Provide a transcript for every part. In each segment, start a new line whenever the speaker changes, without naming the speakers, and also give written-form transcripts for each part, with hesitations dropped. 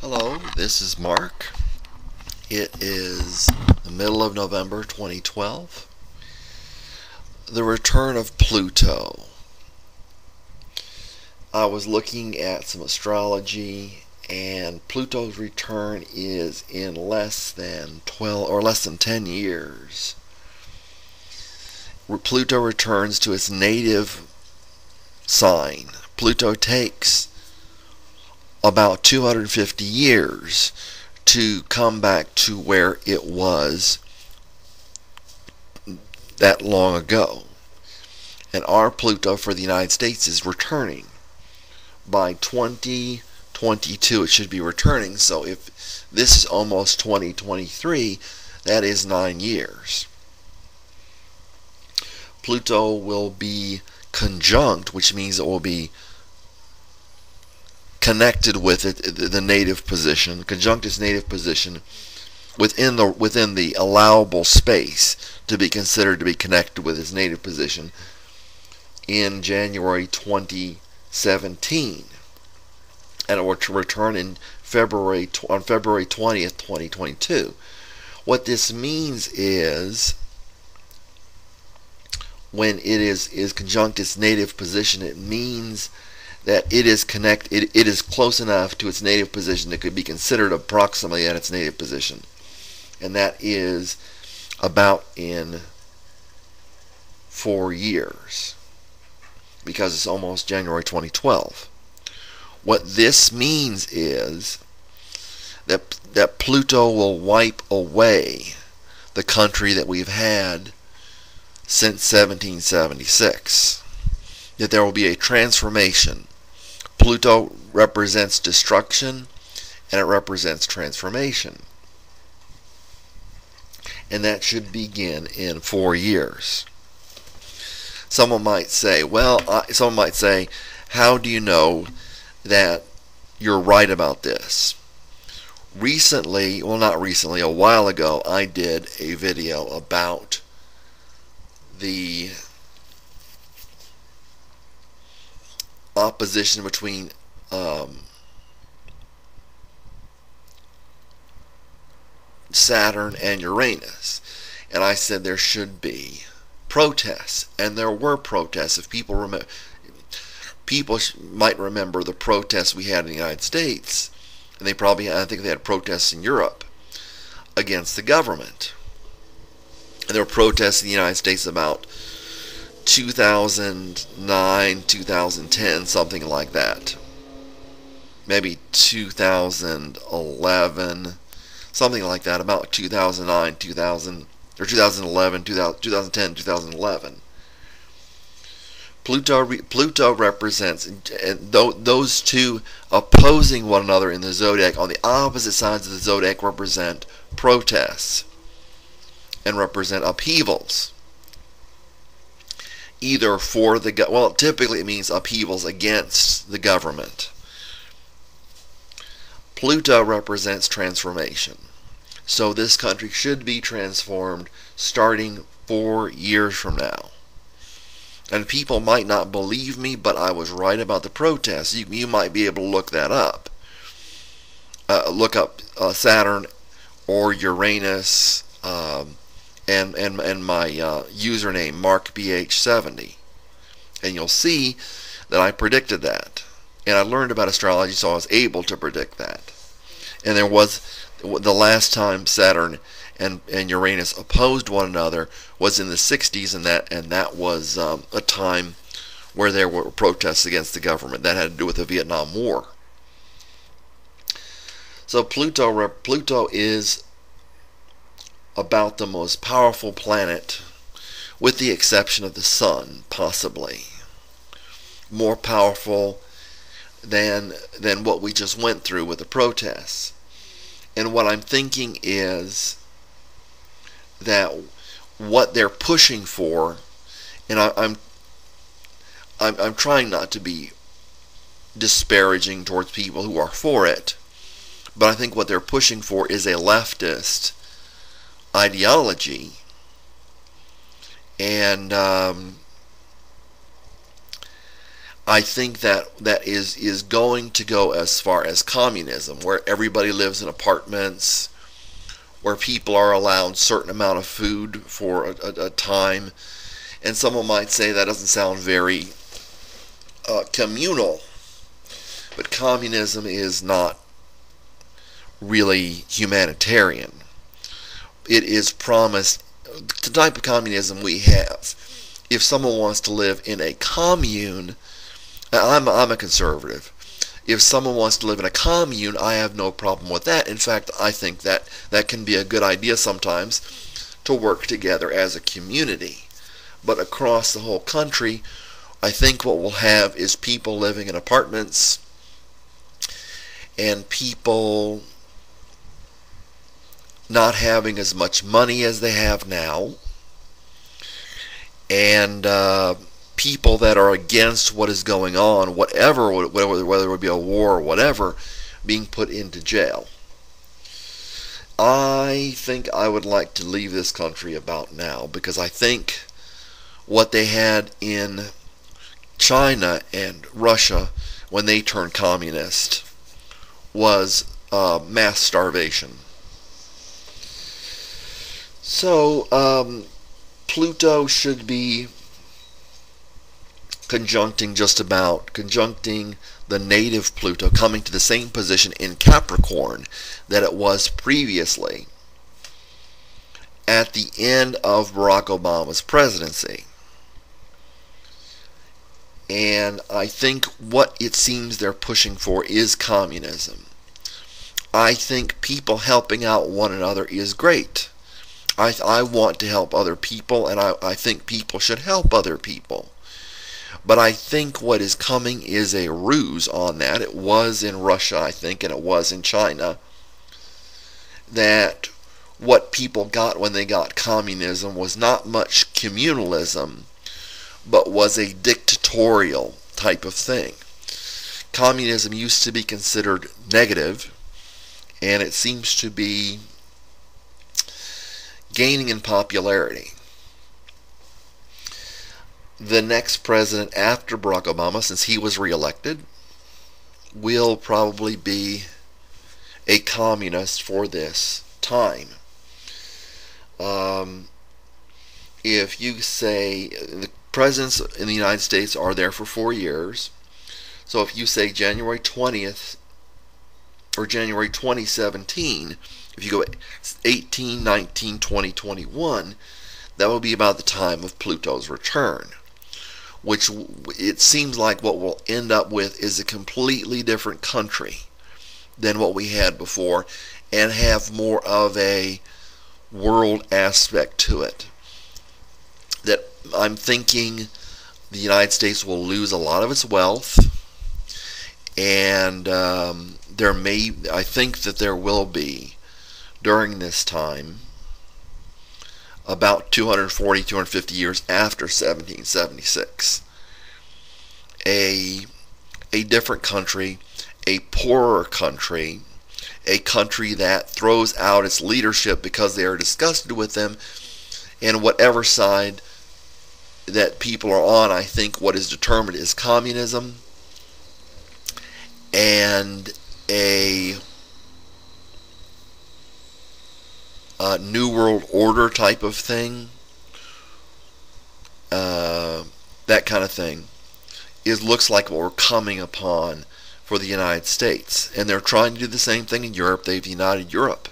Hello, this is Mark. It is the middle of November 2012. The return of Pluto. I was looking at some astrology, and Pluto's return is in less than 12 or less than 10 years. Pluto returns to its native sign. Pluto takes about 250 years to come back to where it was that long ago. And our Pluto for the United States is returning. By 2022 it should be returning, so if this is almost 2023, that is 9 years. Pluto will be conjunct, which means it will be connected with the native position, conjunct its native position within the allowable space to be considered to be connected with its native position in January 2017, and it will return in on February 20th, 2022. What this means is, when it is conjunct its native position, it means that it is close enough to its native position that could be considered approximately at its native position, and that is about in 4 years, because it's almost January 2012. What this means is that Pluto will wipe away the country that we've had since 1776. That there will be a transformation. Pluto represents destruction, and it represents transformation. And that should begin in 4 years. Someone might say, how do you know that you're right about this? Recently, well, not recently, a while ago, I did a video about the opposition between Saturn and Uranus, and I said there should be protests, and there were protests. If people remember, might remember the protests we had in the United States, and I think they had protests in Europe against the government, and there were protests in the United States about 2009, 2010, something like that. Maybe 2011, something like that, about 2009, 2011, 2010, 2011. Pluto represents, and those two opposing one another in the zodiac, on the opposite sides of the zodiac, represent protests and represent upheavals. Either for typically it means upheavals against the government. Pluto represents transformation. So this country should be transformed starting 4 years from now. And people might not believe me, but I was right about the protests. You might be able to look that up. Look up Saturn or Uranus, and my username MarkBH70, and you'll see that I predicted that, and I learned about astrology, so I was able to predict that. And there was the last time Saturn and Uranus opposed one another was in the 60s, and that was a time where there were protests against the government. That had to do with the Vietnam War. So Pluto is about the most powerful planet, with the exception of the Sun, possibly. More powerful than what we just went through with the protests. And what I'm thinking is that what they're pushing for, and I'm trying not to be disparaging towards people who are for it, but I think what they're pushing for is a leftist ideology, and I think that is going to go as far as communism, where everybody lives in apartments, where people are allowed a certain amount of food for a time. And someone might say that doesn't sound very communal, but communism is not really humanitarian. It is promised, the type of communism we have. If someone wants to live in a commune, I'm a conservative. If someone wants to live in a commune, I have no problem with that. In fact, I think that can be a good idea sometimes, to work together as a community. But across the whole country, I think what we'll have is people living in apartments, and people not having as much money as they have now, and people that are against what is going on, whether it would be a war or whatever, being put into jail. I think I would like to leave this country about now, because I think what they had in China and Russia when they turned communist was mass starvation. So Pluto should be conjuncting the native Pluto, coming to the same position in Capricorn that it was previously at the end of Barack Obama's presidency. And I think what it seems they're pushing for is communism. I think people helping out one another is great. I want to help other people, and I think people should help other people. But I think what is coming is a ruse on that. It was in Russia, I think, and it was in China, that what people got when they got communism was not much communalism, but was a dictatorial type of thing. Communism used to be considered negative, and it seems to be gaining in popularity. The next president after Barack Obama, since he was reelected, will probably be a communist for this time. If you say the presidents in the United States are there for 4 years, so if you say January 20th or January 2017, if you go 18, 19, 20, 21, that will be about the time of Pluto's return, which it seems like what we'll end up with is a completely different country than what we had before, and have more of a world aspect to it. That I'm thinking the United States will lose a lot of its wealth, and I think that there will be, during this time, about 240, 250 years after 1776, a different country, a poorer country, a country that throws out its leadership because they are disgusted with them, and whatever side that people are on, I think what is determined is communism, and a New World Order type of thing, that kind of thing, looks like what we're coming upon for the United States. And they're trying to do the same thing in Europe. They've united Europe,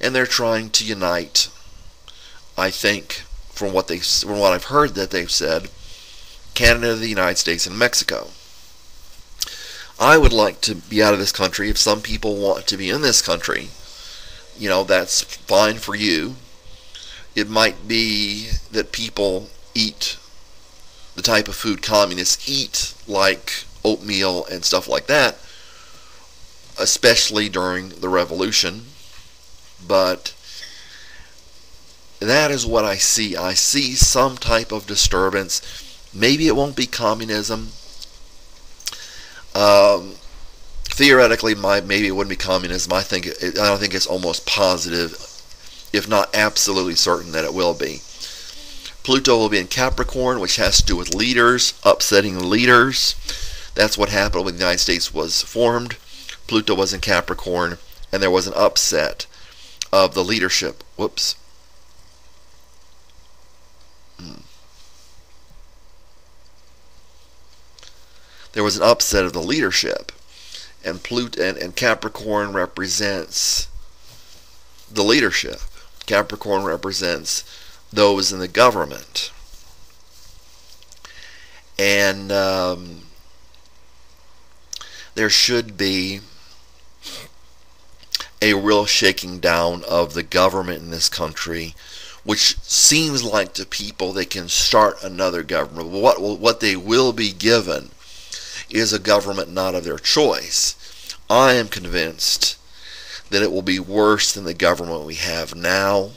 and they're trying to unite, I think, from what I've heard that they've said, Canada, the United States, and Mexico. I would like to be out of this country. If some people want to be in this country, that's fine for you. It might be that people eat the type of food communists eat, like oatmeal and stuff like that, especially during the revolution. But that is what I see. I see some type of disturbance. Maybe it won't be communism. Theoretically, maybe it wouldn't be communism. I don't think it's almost positive, if not absolutely certain, that it will be. Pluto will be in Capricorn, which has to do with leaders, upsetting leaders. That's what happened when the United States was formed. Pluto was in Capricorn, and there was an upset of the leadership. Whoops. There was an upset of the leadership, and Pluto and Capricorn represents the leadership. Capricorn represents those in the government. And there should be a real shaking down of the government in this country, which seems like to people they can start another government. What they will be given is a government not of their choice. I am convinced that it will be worse than the government we have now.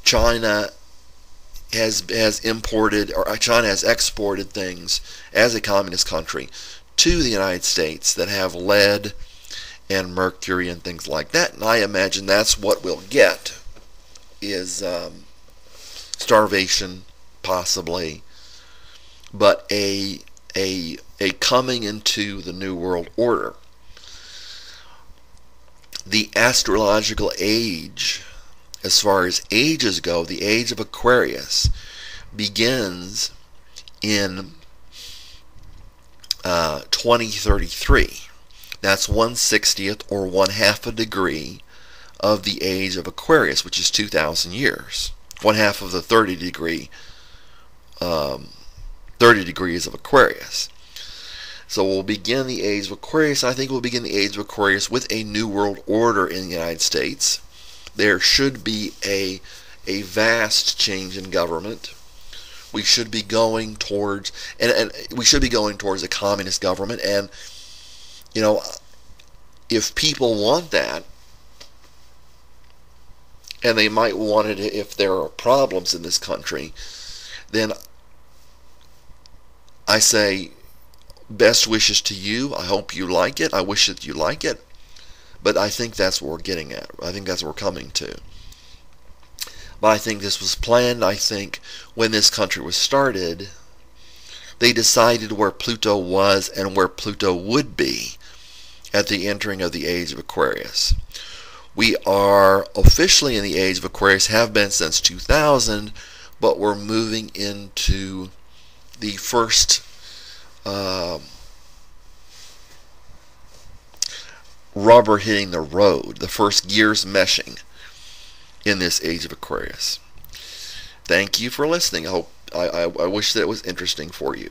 China has imported, or China has exported things as a communist country to the United States that have lead and mercury and things like that, and I imagine that's what we'll get is starvation, possibly, but a coming into the New World Order. The astrological age, as far as ages go, the age of Aquarius begins in 2033. That's 1/60th or 1/2 a degree of the age of Aquarius, which is 2,000 years. 1/2 of the 30 degrees of Aquarius. So we'll begin the age of Aquarius. I think we'll begin the age of Aquarius with a New World Order in the United States. There should be a vast change in government. We should be going towards, and we should be going towards a communist government. And you know, if people want that, and they might want it if there are problems in this country, then I say best wishes to you. I hope you like it. I wish that you like it. But I think that's what we're getting at. I think that's what we're coming to. But I think this was planned. I think when this country was started, they decided where Pluto was and where Pluto would be at the entering of the age of Aquarius. We are officially in the age of Aquarius, have been since 2000, but we're moving into the first rubber hitting the road, the first gears meshing in this age of Aquarius. Thank you for listening. I wish that it was interesting for you.